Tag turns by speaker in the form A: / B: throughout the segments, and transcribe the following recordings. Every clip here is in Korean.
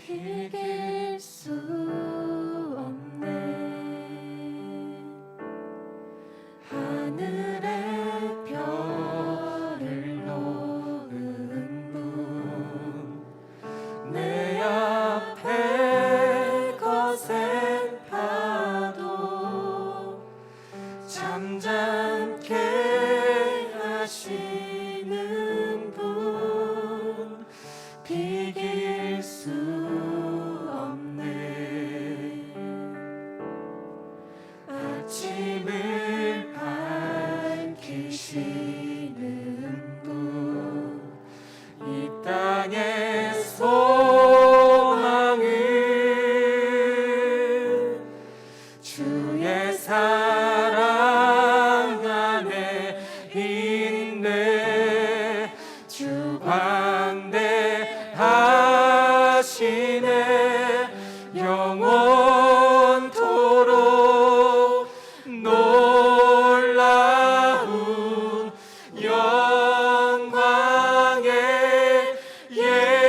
A: 이길 수 없네. 하늘의 별을 놓은 분, 내 앞에 거센 파도 잠잠케 하시는 분, 비길 수 없네. 아침을 밝히시는 분, 이 땅의 소망은 주의 사랑 안에 있네. 주 광대하시네. 영원토록 놀라운 영광의 예수,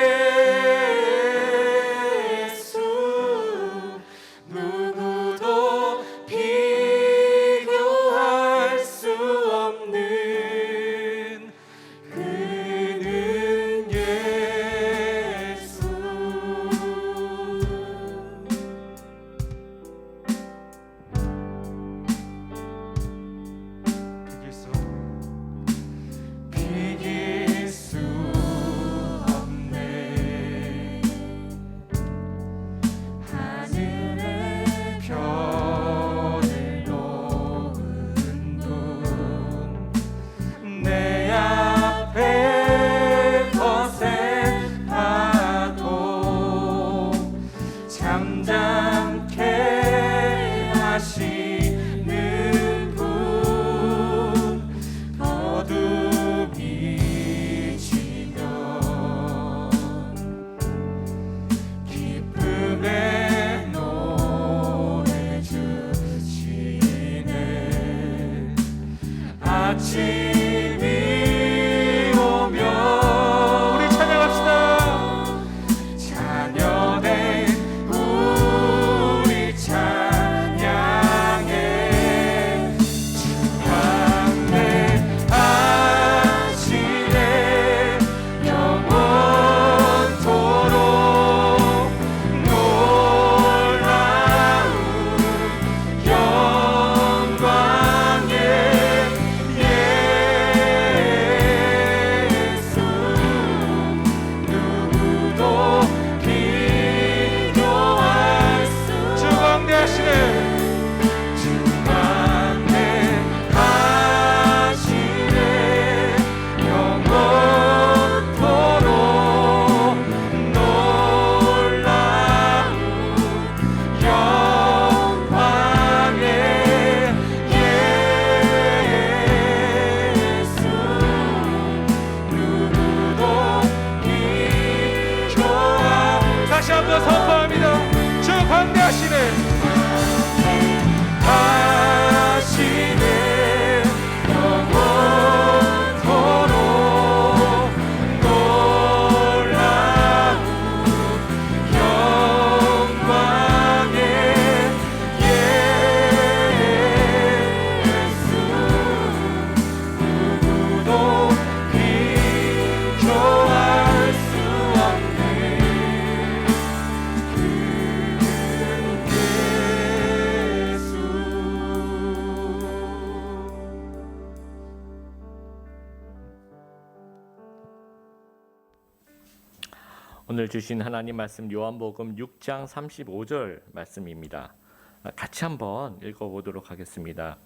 A: 누구도 비교할 수 없는 그는 예수. 비길 수 없네. 하늘의 별을 놓은 분, 내 앞에 거센 파도 잠잠케 하시는 분, 어둠이 지면 기쁨의 노래 주시네. 아침이 오면 우리 찬양합시다. 자녀된 우리 찬양해. 주 광대하시네. 영원토록 놀라운 영광의 예수, 누구도 비교할 수. 주 광대하시네. 주 광대하시네. 영원토록 놀라운 영광의 예수, 누구도 비교할. 다시 한번 선포합니다. 주 광대하시네. 하시네. 영원토록 놀라운 영광의 예수, 누구도 비교할 수 없는 그는 예수.
B: 오늘 주신 하나님 말씀 요한복음 6장 35절 말씀입니다. 같이 한번 읽어보도록 하겠습니다.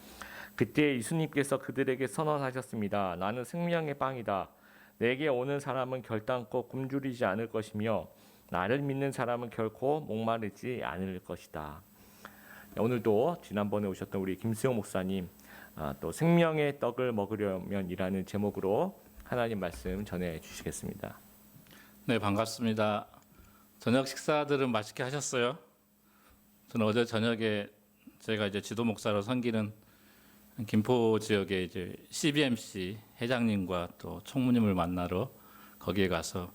B: 그때 예수님께서 그들에게 선언하셨습니다. 나는 생명의 빵이다. 내게 오는 사람은 결단코 굶주리지 않을 것이며 나를 믿는 사람은 결코 목마르지 않을 것이다. 오늘도 지난번에 오셨던 우리 김수영 목사님, 또 생명의 떡을 먹으려면이라는 제목으로 하나님 말씀 전해 주시겠습니다.
C: 네, 반갑습니다. 저녁 식사들은 맛있게 하셨어요? 저는 어제 저녁에 제가 이제 지도 목사로 섬기는 김포 지역의 이제 CBMC 회장님과 또 총무님을 만나러 거기에 가서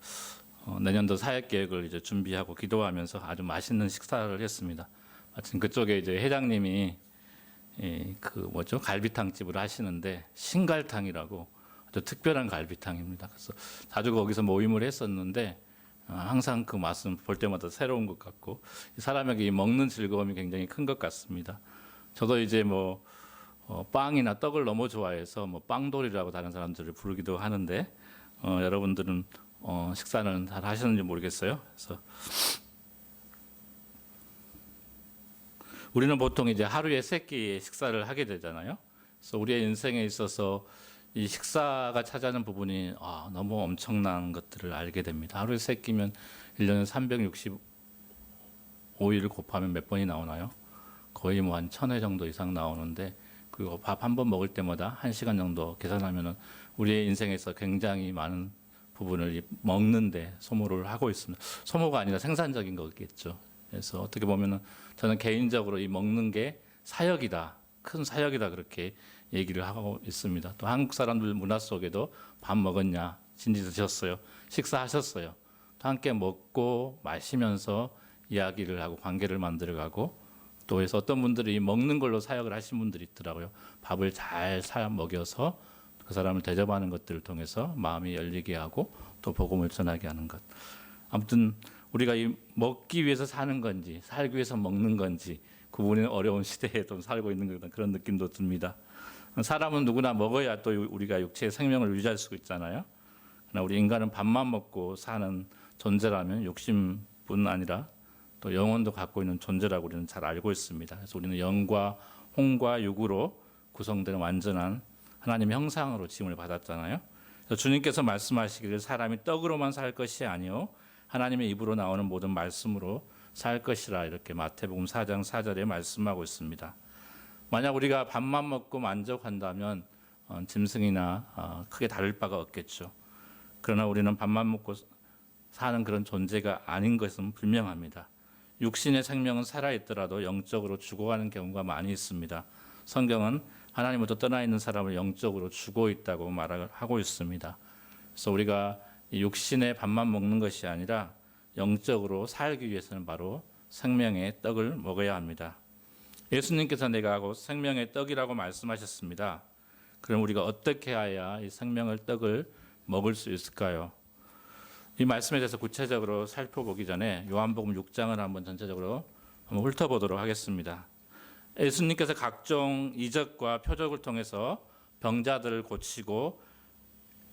C: 내년도 사역 계획을 이제 준비하고 기도하면서 아주 맛있는 식사를 했습니다. 마침 그쪽에 이제 회장님이 그 뭐죠 갈비탕 집을 하시는데 신갈탕이라고 아주 특별한 갈비탕입니다. 그래서 자주 거기서 모임을 했었는데 항상 그 맛은 볼 때마다 새로운 것 같고 사람에게 이 먹는 즐거움이 굉장히 큰 것 같습니다. 저도 이제 뭐 빵이나 떡을 너무 좋아해서 뭐 빵돌이라고 다른 사람들을 부르기도 하는데 여러분들은 식사는 잘 하셨는지 모르겠어요. 그래서 우리는 보통 이제 하루에 3끼의 식사를 하게 되잖아요. 그래서 우리의 인생에 있어서 이 식사가 차지하는 부분이 너무 엄청난 것들을 알게 됩니다. 하루에 3끼면 1년에 365일 곱하면 몇 번이 나오나요? 거의 뭐 한 1000회 정도 이상 나오는데 그리고 밥 한 번 먹을 때마다 1시간 정도 계산하면은 우리의 인생에서 굉장히 많은 부분을 먹는데 소모를 하고 있습니다. 소모가 아니라 생산적인 거겠죠. 그래서 어떻게 보면은 저는 개인적으로 이 먹는 게 사역이다, 큰 사역이다 그렇게 얘기를 하고 있습니다. 또 한국 사람들 문화 속에도 밥 먹었냐, 진지 드셨어요, 식사하셨어요. 또 함께 먹고 마시면서 이야기를 하고 관계를 만들어가고 또 해서 어떤 분들이 먹는 걸로 사역을 하신 분들이 있더라고요. 밥을 잘 사 먹여서 그 사람을 대접하는 것들을 통해서 마음이 열리게 하고 또 복음을 전하게 하는 것. 아무튼 우리가 이 먹기 위해서 사는 건지 살기 위해서 먹는 건지 구분이 어려운 시대에 좀 살고 있는 것 그런 느낌도 듭니다. 사람은 누구나 먹어야 또 우리가 육체의 생명을 유지할 수 있잖아요. 그러나 우리 인간은 밥만 먹고 사는 존재라면 욕심뿐 아니라 또 영혼도 갖고 있는 존재라고 우리는 잘 알고 있습니다. 그래서 우리는 영과 혼과 육으로 구성된 완전한 하나님의 형상으로 지음을 받았잖아요. 그래서 주님께서 말씀하시기를 사람이 떡으로만 살 것이 아니요 하나님의 입으로 나오는 모든 말씀으로 살 것이라 이렇게 마태복음 4장 4절에 말씀하고 있습니다. 만약 우리가 밥만 먹고 만족한다면 짐승이나 크게 다를 바가 없겠죠. 그러나 우리는 밥만 먹고 사는 그런 존재가 아닌 것은 분명합니다. 육신의 생명은 살아있더라도 영적으로 죽어가는 경우가 많이 있습니다. 성경은 하나님으로부터 떠나 있는 사람을 영적으로 죽어 있다고 말하고 있습니다. 그래서 우리가 육신의 밥만 먹는 것이 아니라 영적으로 살기 위해서는 바로 생명의 떡을 먹어야 합니다. 예수님께서 내가 곧 생명의 떡이라고 말씀하셨습니다. 그럼 우리가 어떻게 해야 이 생명의 떡을 먹을 수 있을까요? 이 말씀에 대해서 구체적으로 살펴보기 전에 요한복음 6장을 한번 전체적으로 한번 훑어보도록 하겠습니다. 예수님께서 각종 이적과 표적을 통해서 병자들을 고치고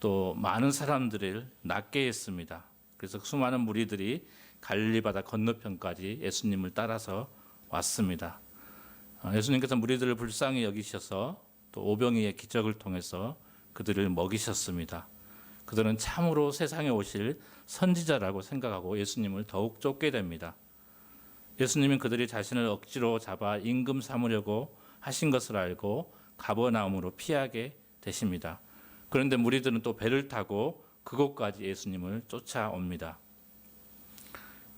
C: 또 많은 사람들을 낫게 했습니다. 그래서 수많은 무리들이 갈릴리 바다 건너편까지 예수님을 따라서 왔습니다. 예수님께서 무리들을 불쌍히 여기셔서 또 오병이의 기적을 통해서 그들을 먹이셨습니다. 그들은 참으로 세상에 오실 선지자라고 생각하고 예수님을 더욱 쫓게 됩니다. 예수님은 그들이 자신을 억지로 잡아 임금 삼으려고 하신 것을 알고 가버나움으로 피하게 되십니다. 그런데 무리들은 또 배를 타고 그곳까지 예수님을 쫓아옵니다.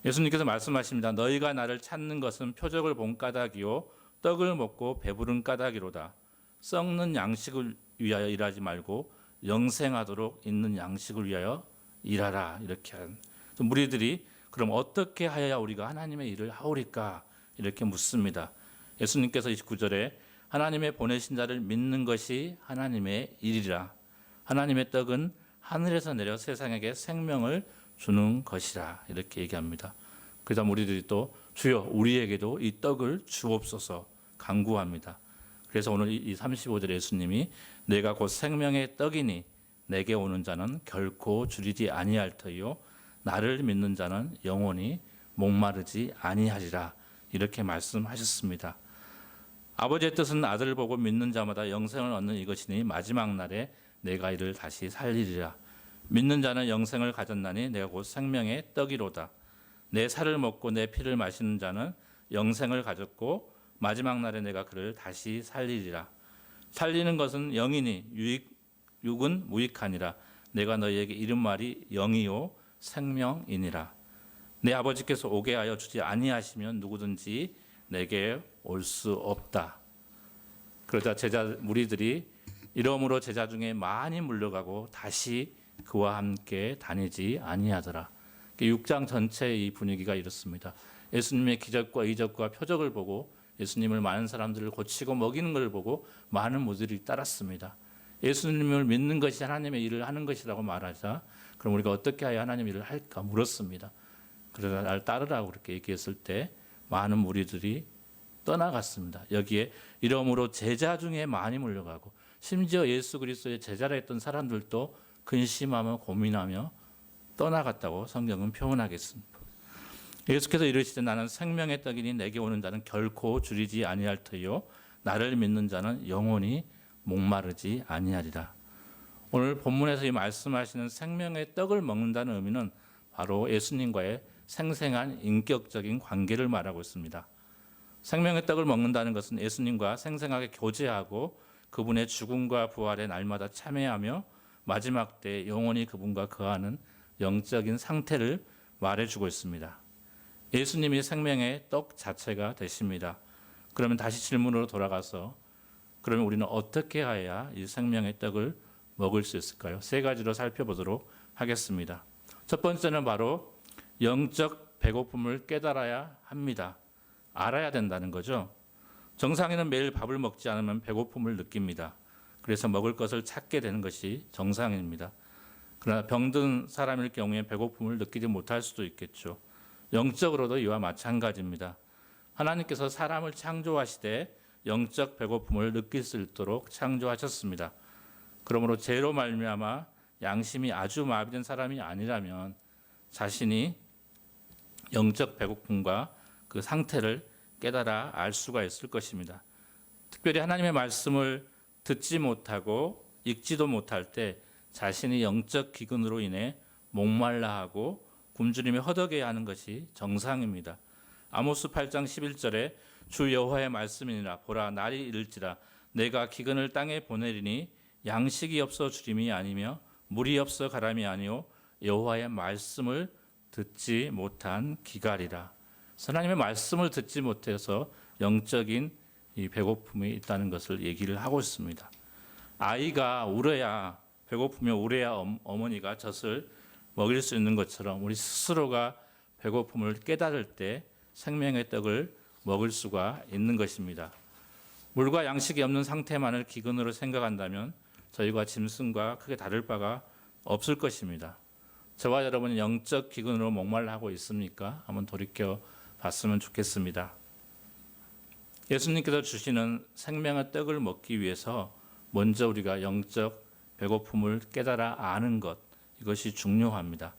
C: 예수님께서 말씀하십니다. 너희가 나를 찾는 것은 표적을 본 까닭이요 떡을 먹고 배부른 까닭이로다. 썩는 양식을 위하여 일하지 말고 영생하도록 있는 양식을 위하여 일하라. 이렇게 한 무리들이 그럼 어떻게 하여야 우리가 하나님의 일을 하오리까? 이렇게 묻습니다. 예수님께서 29절에 하나님의 보내신 자를 믿는 것이 하나님의 일이라. 하나님의 떡은 하늘에서 내려 세상에게 생명을 주는 것이라. 이렇게 얘기합니다. 그래서 무리들이 또 주여 우리에게도 이 떡을 주옵소서 간구합니다. 그래서 오늘 이 35절에 예수님이 내가 곧 생명의 떡이니 내게 오는 자는 결코 줄이지 아니할 터이요 나를 믿는 자는 영원히 목마르지 아니하리라. 이렇게 말씀하셨습니다. 아버지의 뜻은 아들을 보고 믿는 자마다 영생을 얻는 이것이니 마지막 날에 내가 이를 다시 살리리라. 믿는 자는 영생을 가졌나니 내가 곧 생명의 떡이로다. 내 살을 먹고 내 피를 마시는 자는 영생을 가졌고 마지막 날에 내가 그를 다시 살리리라. 살리는 것은 영이니 육은 무익하니라. 내가 너희에게 이른 말이 영이요 생명이니라. 내 아버지께서 오게 하여 주지 아니하시면 누구든지 내게 올 수 없다. 그러자 무리들이 이러므로 제자 중에 많이 물러가고 다시 그와 함께 다니지 아니하더라. 6장 전체의 이 분위기가 이렇습니다. 예수님의 기적과 이적과 표적을 보고 예수님을 많은 사람들을 고치고 먹이는 걸 보고 많은 무들이 따랐습니다. 예수님을 믿는 것이 하나님의 일을 하는 것이라고 말하자 그럼 우리가 어떻게 하여 하나님의 일을 할까 물었습니다. 그러다 날 따르라고 그렇게 얘기했을 때 많은 무리들이 떠나갔습니다. 여기에 이러므로 제자 중에 많이 몰려가고 심지어 예수 그리스도의 제자라 했던 사람들도 근심하며 고민하며 떠나갔다고 성경은 표현하겠습니다. 예수께서 이르시되 나는 생명의 떡이니 내게 오는 자는 결코 줄이지 아니할 터요 나를 믿는 자는 영원히 목마르지 아니하리라. 오늘 본문에서 이 말씀하시는 생명의 떡을 먹는다는 의미는 바로 예수님과의 생생한 인격적인 관계를 말하고 있습니다. 생명의 떡을 먹는다는 것은 예수님과 생생하게 교제하고 그분의 죽음과 부활에 날마다 참여하며 마지막 때 영원히 그분과 거하는 영적인 상태를 말해주고 있습니다. 예수님이 생명의 떡 자체가 되십니다. 그러면 다시 질문으로 돌아가서 그러면 우리는 어떻게 해야 이 생명의 떡을 먹을 수 있을까요? 세 가지로 살펴보도록 하겠습니다. 첫 번째는 바로 영적 배고픔을 깨달아야 합니다. 알아야 된다는 거죠. 정상인은 매일 밥을 먹지 않으면 배고픔을 느낍니다. 그래서 먹을 것을 찾게 되는 것이 정상입니다. 그러나 병든 사람일 경우에 배고픔을 느끼지 못할 수도 있겠죠. 영적으로도 이와 마찬가지입니다. 하나님께서 사람을 창조하시되 영적 배고픔을 느낄 수 있도록 창조하셨습니다. 그러므로 죄로 말미암아 양심이 아주 마비된 사람이 아니라면 자신이 영적 배고픔과 그 상태를 깨달아 알 수가 있을 것입니다. 특별히 하나님의 말씀을 듣지 못하고 읽지도 못할 때 자신이 영적 기근으로 인해 목말라하고 굶주림에 허덕여야 하는 것이 정상입니다. 아모스 8장 11절에 주 여호와의 말씀이니라 보라 날이 이를지라 내가 기근을 땅에 보내리니 양식이 없어 주림이 아니며 물이 없어 가람이 아니요 여호와의 말씀을 듣지 못한 기갈이라. 하나님의 말씀을 듣지 못해서 영적인 이 배고픔이 있다는 것을 얘기를 하고 있습니다. 아이가 울어야 배고프며 울어야 어머니가 젖을 먹일 수 있는 것처럼 우리 스스로가 배고픔을 깨달을 때 생명의 떡을 먹을 수가 있는 것입니다. 물과 양식이 없는 상태만을 기근으로 생각한다면 저희가 짐승과 크게 다를 바가 없을 것입니다. 저와 여러분은 영적 기근으로 목말라 하고 있습니까? 한번 돌이켜 봤으면 좋겠습니다. 예수님께서 주시는 생명의 떡을 먹기 위해서 먼저 우리가 영적 배고픔을 깨달아 아는 것, 이것이 중요합니다.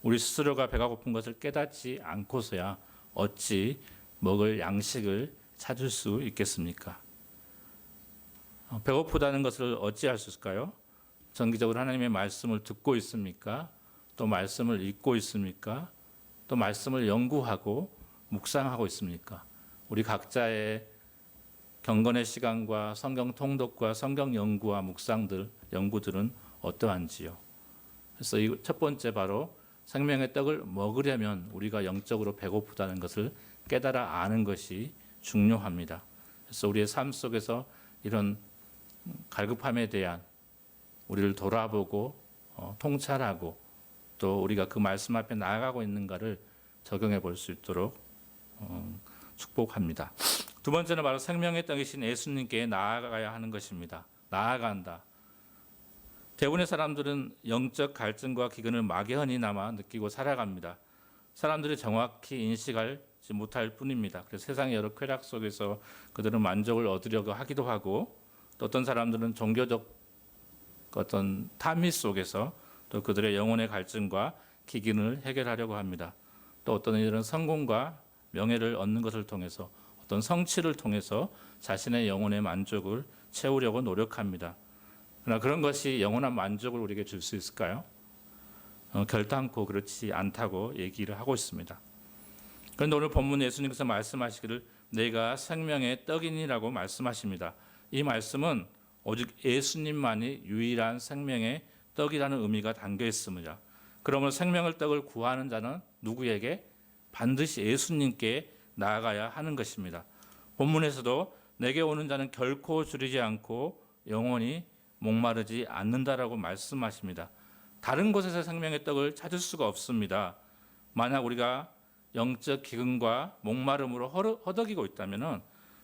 C: 우리 스스로가 배가 고픈 것을 깨닫지 않고서야 어찌 먹을 양식을 찾을 수 있겠습니까? 배고프다는 것을 어찌 알 수 있을까요? 정기적으로 하나님의 말씀을 듣고 있습니까? 또 말씀을 읽고 있습니까? 또 말씀을 연구하고 묵상하고 있습니까? 우리 각자의 경건의 시간과 성경 통독과 성경 연구와 연구들은 어떠한지요? 그래서 이 첫 번째 바로 생명의 떡을 먹으려면 우리가 영적으로 배고프다는 것을 깨달아 아는 것이 중요합니다. 그래서 우리의 삶 속에서 이런 갈급함에 대한 우리를 돌아보고 통찰하고 또 우리가 그 말씀 앞에 나아가고 있는가를 적용해 볼 수 있도록 축복합니다. 두 번째는 바로 생명의 떡이신 예수님께 나아가야 하는 것입니다. 나아간다. 대부분의 사람들은 영적 갈증과 기근을 막연히나마 느끼고 살아갑니다. 사람들이 정확히 인식하지 못할 뿐입니다. 그래서 세상의 여러 쾌락 속에서 그들은 만족을 얻으려고 하기도 하고 또 어떤 사람들은 종교적 어떤 탐미 속에서 또 그들의 영혼의 갈증과 기근을 해결하려고 합니다. 또 어떤 이들은 성공과 명예를 얻는 것을 통해서 어떤 성취를 통해서 자신의 영혼의 만족을 채우려고 노력합니다. 그러나 그런 것이 영원한 만족을 우리에게 줄 수 있을까요? 결단코 그렇지 않다고 얘기를 하고 있습니다. 그런데 오늘 본문 예수님께서 말씀하시기를 내가 생명의 떡이니라고 말씀하십니다. 이 말씀은 오직 예수님만이 유일한 생명의 떡이라는 의미가 담겨 있습니다. 그러면 생명의 떡을 구하는 자는 누구에게? 반드시 예수님께 나아가야 하는 것입니다. 본문에서도 내게 오는 자는 결코 줄이지 않고 영원히 목마르지 않는다라고 말씀하십니다. 다른 곳에서 생명의 떡을 찾을 수가 없습니다. 만약 우리가 영적 기근과 목마름으로 허덕이고 있다면은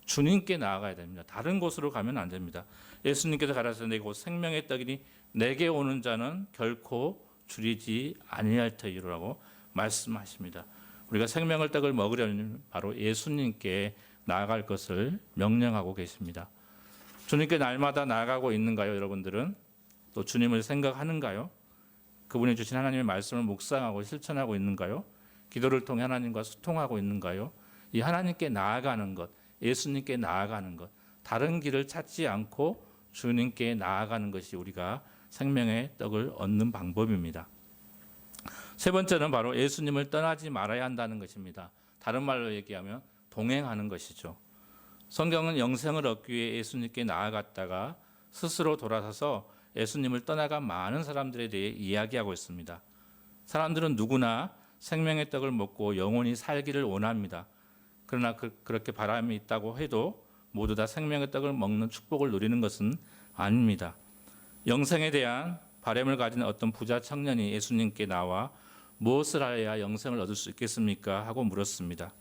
C: 주님께 나아가야 됩니다. 다른 곳으로 가면 안 됩니다. 예수님께서 가라사대 내게 곧 생명의 떡이니 내게 오는 자는 결코 줄이지 아니할 터이로라고 말씀하십니다. 우리가 생명의 떡을 먹으려면 바로 예수님께 나아갈 것을 명령하고 계십니다. 주님께 날마다 나아가고 있는가요, 여러분들은? 또 주님을 생각하는가요? 그분이 주신 하나님의 말씀을 묵상하고 실천하고 있는가요? 기도를 통해 하나님과 소통하고 있는가요? 이 하나님께 나아가는 것, 예수님께 나아가는 것, 다른 길을 찾지 않고 주님께 나아가는 것이 우리가 생명의 떡을 얻는 방법입니다. 세 번째는 바로 예수님을 떠나지 말아야 한다는 것입니다. 다른 말로 얘기하면 동행하는 것이죠. 성경은 영생을 얻기 위해 예수님께 나아갔다가 스스로 돌아서서 예수님을 떠나간 많은 사람들에 대해 이야기하고 있습니다. 사람들은 누구나 생명의 떡을 먹고 영원히 살기를 원합니다. 그러나 그렇게 바람이 있다고 해도 모두 다 생명의 떡을 먹는 축복을 누리는 것은 아닙니다. 영생에 대한 바람을 가진 어떤 부자 청년이 예수님께 나와 무엇을 하여야 영생을 얻을 수 있겠습니까? 하고 물었습니다.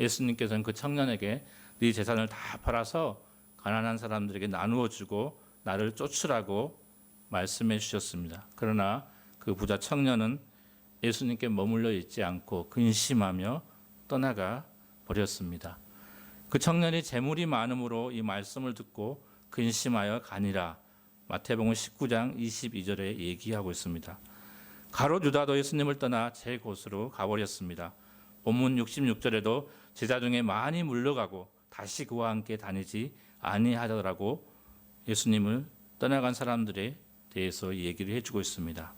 C: 예수님께서는 그 청년에게 네 재산을 다 팔아서 가난한 사람들에게 나누어 주고 나를 쫓으라고 말씀해 주셨습니다. 그러나 그 부자 청년은 예수님께 머물러 있지 않고 근심하며 떠나가 버렸습니다. 그 청년이 재물이 많음으로 이 말씀을 듣고 근심하여 가니라. 마태복음 19장 22절에 얘기하고 있습니다. 가롯 유다도 예수님을 떠나 제 곳으로 가버렸습니다. 본문 66절에도 제자 중에 많이 물러가고 다시 그와 함께 다니지 아니하더라고 예수님을 떠나간 사람들에 대해서 얘기를 해주고 있습니다.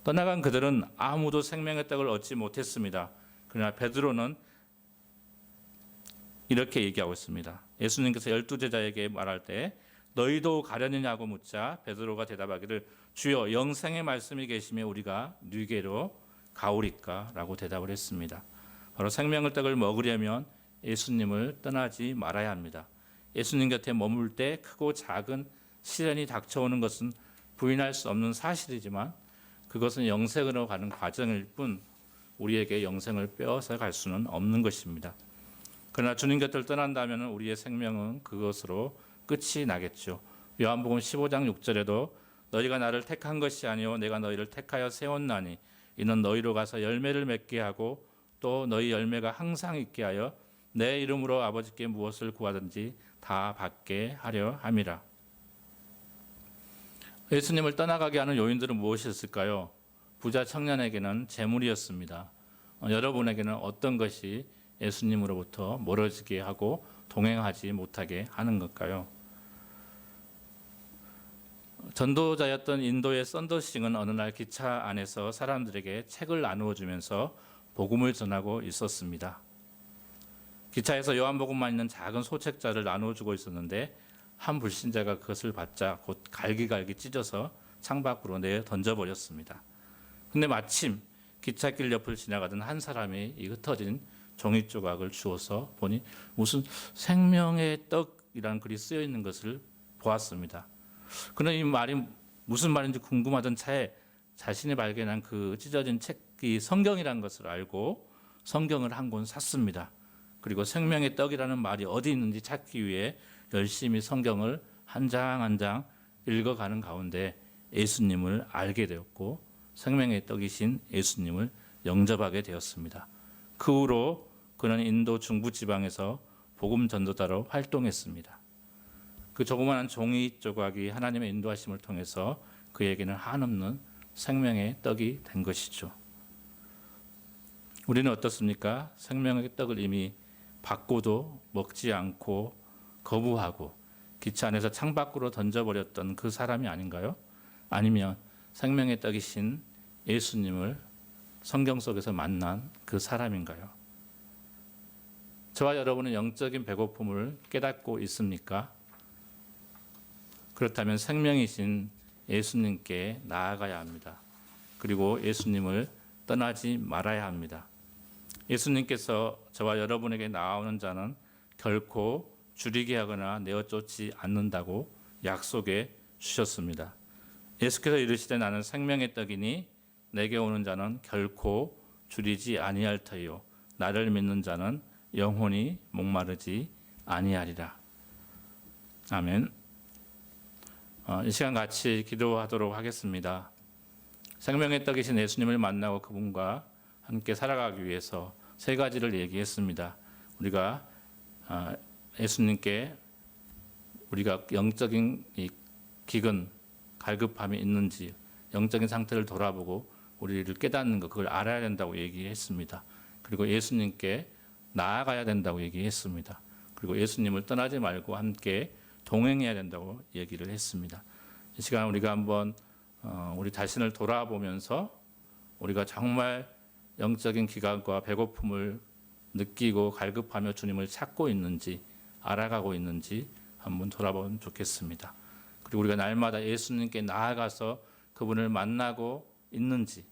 C: 떠나간 그들은 아무도 생명의 떡을 얻지 못했습니다. 그러나 베드로는 이렇게 얘기하고 있습니다. 예수님께서 12제자에게 말할 때 너희도 가려느냐고 묻자 베드로가 대답하기를 주여 영생의 말씀이 계시며 우리가 누게로 가오리까 라고 대답을 했습니다. 바로 생명의 떡을 먹으려면 예수님을 떠나지 말아야 합니다. 예수님 곁에 머물 때 크고 작은 시련이 닥쳐오는 것은 부인할 수 없는 사실이지만 그것은 영생으로 가는 과정일 뿐 우리에게 영생을 빼앗아 갈 수는 없는 것입니다. 그러나 주님 곁을 떠난다면 우리의 생명은 그것으로 끝이 나겠죠. 요한복음 15장 6절에도 너희가 나를 택한 것이 아니요 내가 너희를 택하여 세웠나니 이는 너희로 가서 열매를 맺게 하고 또 너희 열매가 항상 있게 하여 내 이름으로 아버지께 무엇을 구하든지 다 받게 하려 함이라. 예수님을 떠나가게 하는 요인들은 무엇이었을까요? 부자 청년에게는 재물이었습니다. 여러분에게는 어떤 것이 예수님으로부터 멀어지게 하고 동행하지 못하게 하는 걸까요? 전도자였던 인도의 썬더싱은 어느 날 기차 안에서 사람들에게 책을 나누어 주면서 복음을 전하고 있었습니다. 기차에서 요한복음만 있는 작은 소책자를 나누어 주고 있었는데 한 불신자가 그것을 받자 곧 갈기갈기 찢어서 창밖으로 내어 던져버렸습니다. 근데 마침 기찻길 옆을 지나가던 한 사람이 이 흩어진 종이 조각을 주워서 보니 무슨 생명의 떡이라는 글이 쓰여 있는 것을 보았습니다. 그는 이 말이 무슨 말인지 궁금하던 차에 자신이 발견한 그 찢어진 책이 성경이라는 것을 알고 성경을 한 권 샀습니다. 그리고 생명의 떡이라는 말이 어디 있는지 찾기 위해 열심히 성경을 한 장 한 장 읽어가는 가운데 예수님을 알게 되었고 생명의 떡이신 예수님을 영접하게 되었습니다. 그 후로 그는 인도 중부지방에서 복음 전도자로 활동했습니다. 그 조그마한 종이 조각이 하나님의 인도하심을 통해서 그에게는 한없는 생명의 떡이 된 것이죠. 우리는 어떻습니까? 생명의 떡을 이미 받고도 먹지 않고 거부하고 기차 안에서 창밖으로 던져버렸던 그 사람이 아닌가요? 아니면 생명의 떡이신 예수님을 성경 속에서 만난 그 사람인가요? 저와 여러분은 영적인 배고픔을 깨닫고 있습니까? 그렇다면 생명이신 예수님께 나아가야 합니다. 그리고 예수님을 떠나지 말아야 합니다. 예수님께서 저와 여러분에게 나오는 자는 결코 줄이게 하거나 내어쫓지 않는다고 약속해 주셨습니다. 예수께서 이르시되 나는 생명의 떡이니 내게 오는 자는 결코 줄이지 아니할 터이요 나를 믿는 자는 영원히 목마르지 아니하리라. 아멘. 이 시간 같이 기도하도록 하겠습니다. 생명의 떡이신 예수님을 만나고 그분과 함께 살아가기 위해서 세 가지를 얘기했습니다. 우리가 예수님께 우리가 영적인 이 기근, 갈급함이 있는지 영적인 상태를 돌아보고 우리를 깨닫는 것, 그걸 알아야 된다고 얘기했습니다. 그리고 예수님께 나아가야 된다고 얘기했습니다. 그리고 예수님을 떠나지 말고 함께 동행해야 된다고 얘기를 했습니다. 이 시간 우리가 한번 우리 자신을 돌아보면서 우리가 정말 영적인 기간과 배고픔을 느끼고 갈급하며 주님을 찾고 있는지 알아가고 있는지 한번 돌아보면 좋겠습니다. 그리고 우리가 날마다 예수님께 나아가서 그분을 만나고 있는지,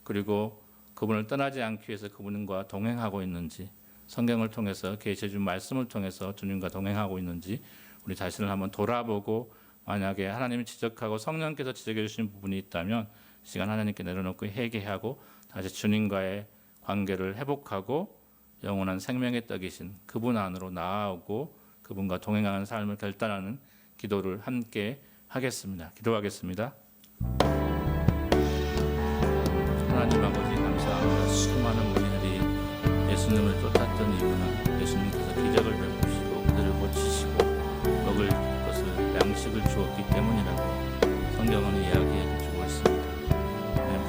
C: 그리고 그분을 떠나지 않기 위해서 그분과 동행하고 있는지, 성경을 통해서 계시해준 말씀을 통해서 주님과 동행하고 있는지 우리 자신을 한번 돌아보고, 만약에 하나님이 지적하고 성령께서 지적해 주신 부분이 있다면 시간 하나님께 내려놓고 회개하고 다시 주님과의 관계를 회복하고 영원한 생명의 떡이신 그분 안으로 나아오고 그분과 동행하는 삶을 결단하는 기도를 함께 하겠습니다. 기도하겠습니다. 하나님 아버지 감사합니다. 수많은 우리들이 예수님을 쫓았던 이유는 예수님께서 기적을 베푸시고 그들을 고치시고 먹을 것을 양식을 주었기 때문이라고 성경은 이야기해 주고 있습니다.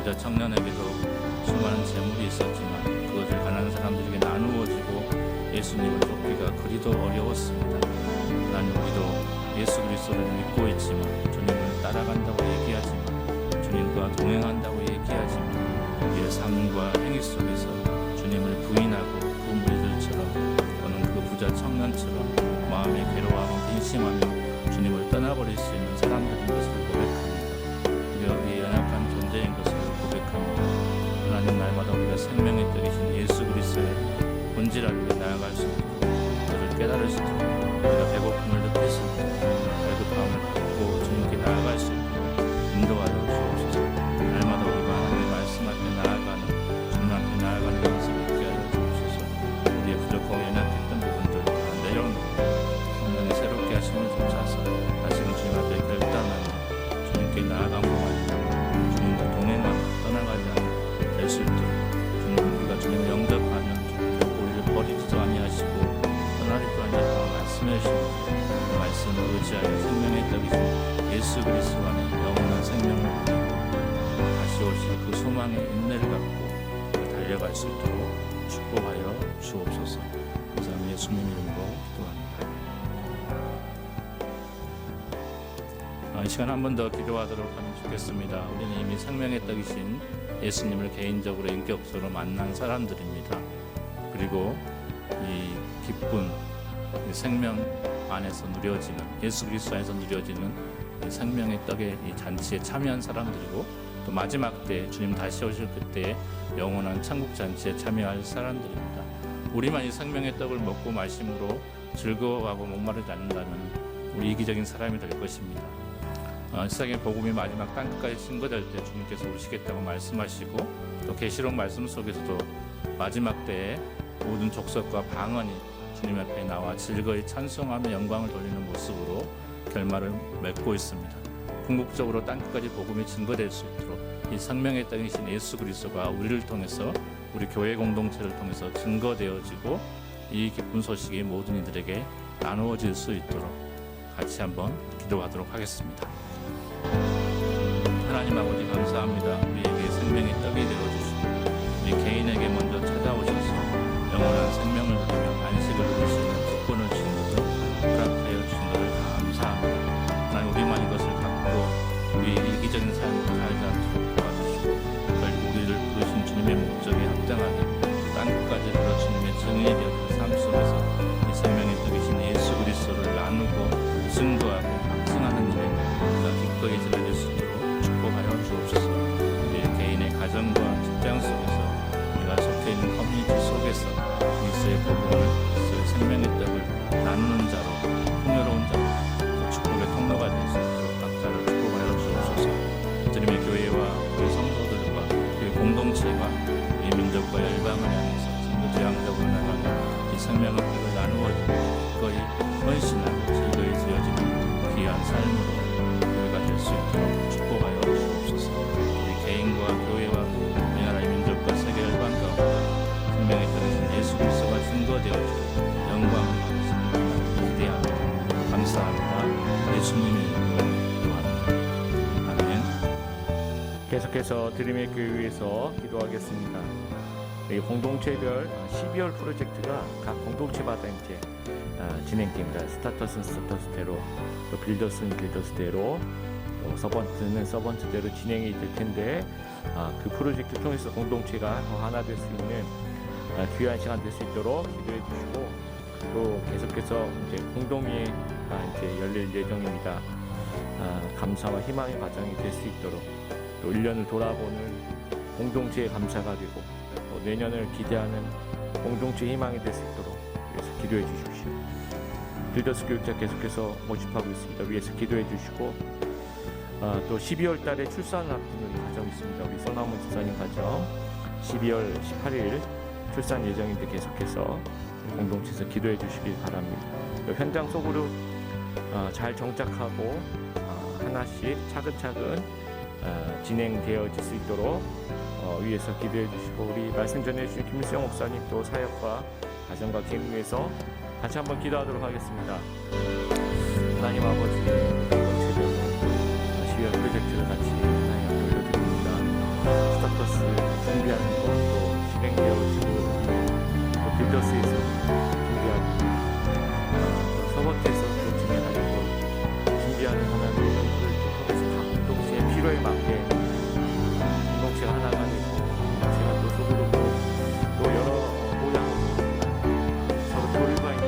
C: 부자 청년에게도 수많은 재물이 있었지만 그것을 가난한 사람들에게 나누어지고 예수님을 쫓기가 그리도 어려웠습니다. 하나님, 우리도 예수 그리스도를 믿고 있지만 주님을 따라간다고 얘기하지만 주님과 동행한다고 얘기하지만 우리의 삶과 행위 속에서 주님을 부인하고 그 무리들처럼 또는 그 부자 청년처럼 마음에 괴로워하고 근심하며 주님을 떠나버릴 수 있는 사람들인 것을 고백합니다. 우리의 연약한 존재인 것을 고백합니다. 하나님, 날마다 우리가 생명의 떡이신 예수 그리스도의 본질 앞에 나아갈 수 있고 그것을 깨달을 수 있고 우리가 배고픔을 느낄 수 있고 갈급함을 갖고 주님께 나아갈 수 있고 인도하여 주옵소서. 날마다 우리가 하나님의 말씀 앞에 나아가는 주님 앞에 나아가는 연습을 있게 하여 주옵소서. 우리의 부족하고 연약했던 부분들 다 내려놓고 성령이 새롭게 하심을 쫓아서 다시금 주님 앞에 결단하며 주님께 나아감으로 주님과 동행하며 떠나가지 않고 될 수 있도록 주님, 우리가 주님을 영접하면 결코 우리를 버리지도 아니하시고 떠나리도 아니하고 말씀해 주시고 그 말씀을 의지하여 생명의 떡이신 예수 그리스도 안에 영원한 생명을 누리고 다시 오실 그 소망의 인내를 갖고 달려갈 수 있도록 축복하여 주옵소서. 감사합니다. 예수님 이름으로 기도합니다. 이 시간 한 번 더 기도하도록 하면 좋겠습니다. 우리는 이미 생명의 떡이신 예수님을 개인적으로 인격적으로 만난 사람들입니다. 그리고 이 기쁜 이 생명 안에서 누려지는 예수 그리스도 안에서 누려지는 이 생명의 떡의 이 잔치에 참여한 사람들이고 또 마지막 때 주님 다시 오실 그때의 영원한 천국 잔치에 참여할 사람들입니다. 우리만 이 생명의 떡을 먹고 마심으로 즐거워하고 목마르지 않는다면 우리 이기적인 사람이 될 것입니다. 세상의 복음이 마지막 땅끝까지 증거될 때 주님께서 오시겠다고 말씀하시고 또 계시록 말씀 속에서도 마지막 때에 모든 족속과 방언이 주님 앞에 나와 즐거이 찬송하며 영광을 돌리는 모습으로 결말을 맺고 있습니다. 궁극적으로 땅끝까지 복음이 증거될 수 있도록 이 생명의 떡이신 예수 그리스도가 우리를 통해서 우리 교회 공동체를 통해서 증거되어지고 이 기쁜 소식이 모든 이들에게 나누어질 수 있도록 같이 한번 기도하도록 하겠습니다. 하나님 아버지 감사합니다. 우리에게 생명의 떡이 되어주시고 우리 개인에게 먼저 찾아오셔서 영원한 생명을 누리며 안식을 누릴 수 있는 특권을 주신 것을 허락하여 주신 것을 감사합니다. 하나님, 우리만 이것을 갖고 우리 이기적인 삶을 살지 않도록 도와주시고 결국 우리를 부르신 주님의 목적에 합당하게 땅끝까지 들어 주님의 증인이 되어진 삶 속에서 이 생명의 떡이신 예수 그리스도를 나누고 증거하고 확증하는 일에 우리가 기꺼이 들어질 수 있도록 축복하여 주옵소서. 우리 개인의 가정과 생명을 그를 나누어주고 기꺼이 헌신하고 즐거이 지어지는 귀한 삶으로 교회가 될 수 있도록 축복하여 주옵소서. 우리 개인과 교회와 우리나라의 민족과 세계 열방 가운데 생명의 그릇인 예수 그리스도가 증거되어지고 영광을 받으시는 기대합니다. 감사합니다. 예수님의 이름으로 기도합니다. 아멘.
B: 계속해서 드림의 교회 위해서 기도하겠습니다. 이 공동체별 12월 프로젝트가 각 공동체마다 이제 진행됩니다. 스타터스는 스타터스대로, 또 빌더스는 빌더스대로, 또 서번트는 서번트대로 진행이 될 텐데 그 프로젝트 통해서 공동체가 더 하나 될 수 있는 귀한 시간 될 수 있도록 기도해 주시고, 또 계속해서 이제 공동회가 이제 열릴 예정입니다. 감사와 희망의 과정이 될 수 있도록, 또 1년을 돌아보는 공동체의 감사가 되고, 또 내년을 기대하는 공동체 희망이 될 수 있도록 위해서 기도해 주십시오. 빌더스 교육자 계속해서 모집하고 있습니다. 위해서 기도해 주시고, 또 12월 달에 출산을 앞두는 가정이 있습니다. 우리 소나무 집사님 가정 12월 18일 출산 예정인데 계속해서 공동체에서 기도해 주시길 바랍니다. 또 현장 속으로 잘 정착하고 하나씩 차근차근 진행되어질 수 있도록 위해서 기도해 주시고, 우리 말씀 전해 주신 김수영 목사님 또 사역과 가정과 기능 위해서 같이 한번 기도하도록 하겠습니다. 하나님 아버지, 공동체별로 12월 프로젝트를 같이 하나님 앞에 올려드립니다. 스타터스 준비하는 것도 실행되어지고, 또 빌더스에서 준비하고, 또 서버트에서 또 진행하려고 준비하는 하나님을 통해서 각 공동체의 필요에 맞게 공동체가 하나가 되고, 공동체가 또 소그룹고, 또 여러 모양으로 서로 교류가 있는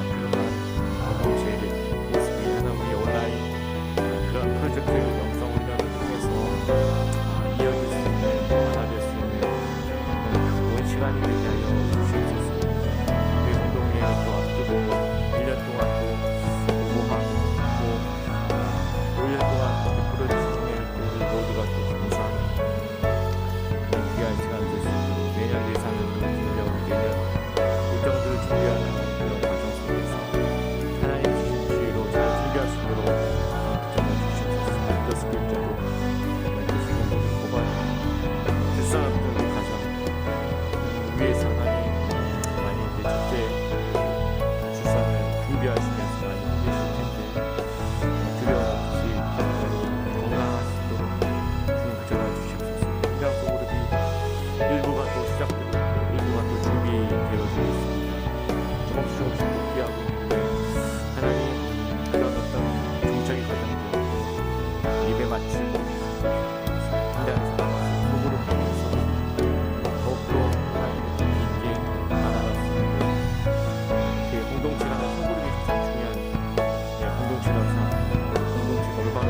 B: 그러한 공동체의 모습이 하나 우리 온라인 그런 프로젝트 영상 훈련을 통해서 이어질 수 있는, 하나 될 수 있는 좋은 시간이 되게 하여 주시옵소서. 우리 공동회에 또 앞두고 1년 동안 또 공부하고, 또 1년 동안 또 프로젝트 우리 모두가 또 감사하는 귀한 시간 될 수 있도록 내년 예산을 준비하고 내년 일정들을 준비하는 그런 과정 속에서 하나님 주신 기회로 잘 준비할 수 있도록 부정해 주시옵소서. 빌더스 교육자도 주시는 모든 고발 출산 앞둔 가정 위해서 하나님 많이 이제 첫째 출산을 준비하시면서 많이 힘드실 텐데 두려움없이 건강할 수 있도록 주님 부정해 주시옵소서. 현장 소그룹이 일부가 또 시작되고 일부가 또 준비되어지고 있습니다. 조금씩 복귀하고 있는데 하나님 그런 어떤 정적인 과정도 입에 맞추고 현장에서 소그룹 하면서 더욱더 하나님을 깊이 있게 알아갈 수 있는 그 공동체라는 소그룹이 가장 중요한 공동체라서 공동체가 올바로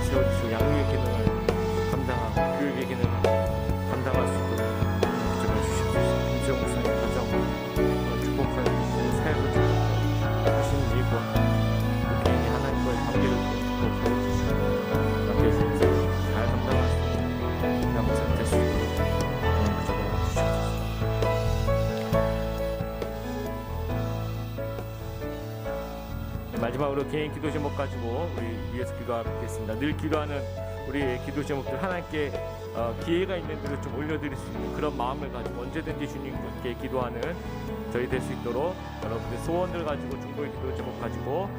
B: 세워지시고 양육의 기능을 감당하고 교육의 기능을 감당할 수 있도록 부정해 주시옵소서. 김수영 목사님 가정 축복하여 주시고 사역을 축복하시는 일과 또 개인이 하나님과의 관계를 축복하여 주시고 맡겨진 인생을 잘 감당할 수 있는 그런 모습 될수 있도록 부정해 주시옵소서. 마지막으로 개인 기도 제목 가지고 우리 위해서 기도하겠습니다. 늘 기도하는 우리의 기도 제목들 하나님께 기회가 있는 대로 좀 올려드릴 수 있는 그런 마음을 가지고 언제든지 주님께 기도하는 저희 될 수 있도록 여러분들 소원을 가지고 중보의 기도 제목 가지고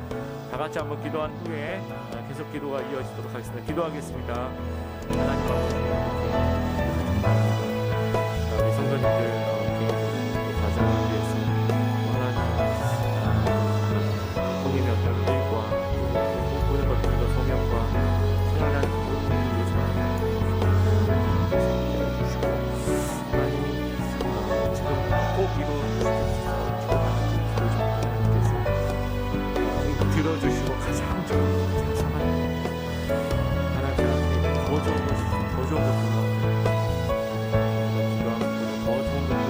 B: 다 같이 한번 기도한 후에 계속 기도가 이어지도록 하겠습니다. 기도하겠습니다. 하나님 아버지, 우리 성도님들 개인적으로 가정을 위해서 본인의 어떤 일과 모든 것들과 소명과 생활하는 모든 것을 위해서 주시고 하나님 지금 꼭 이루어주시옵소서. 하나님께서 들어주시고 가장 좋은 생각하는 하나님 앞에 더 좋은 것이 더 좋은 것을 기도하고 더 좋은 것을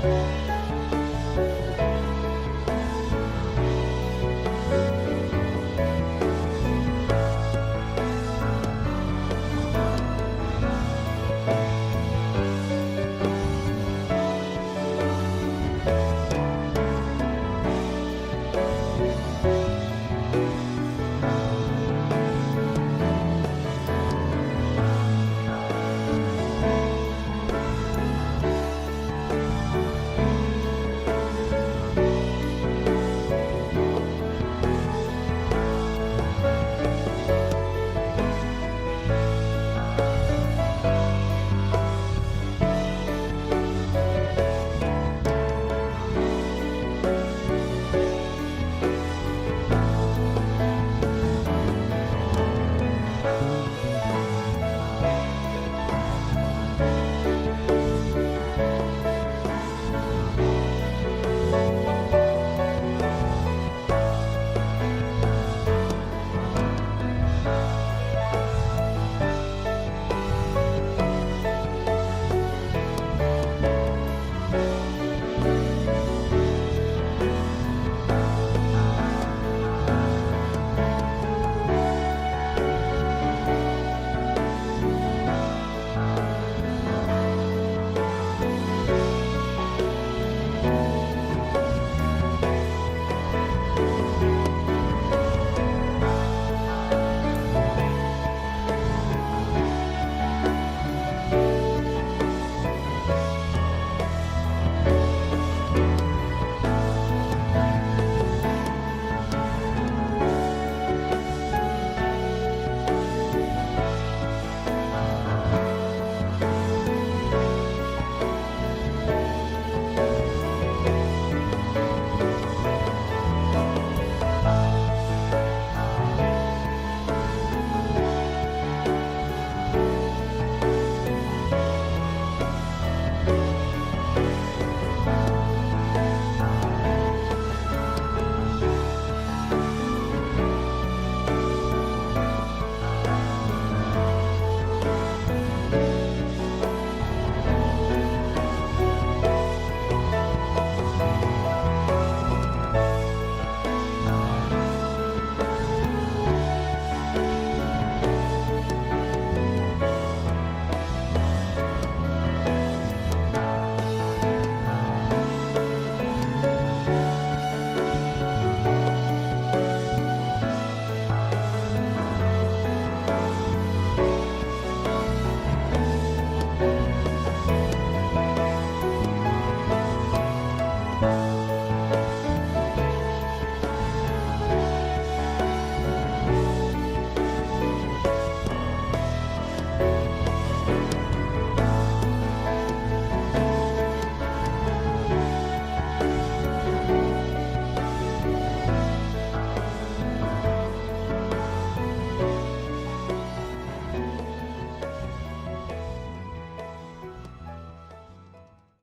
B: 감사합니다.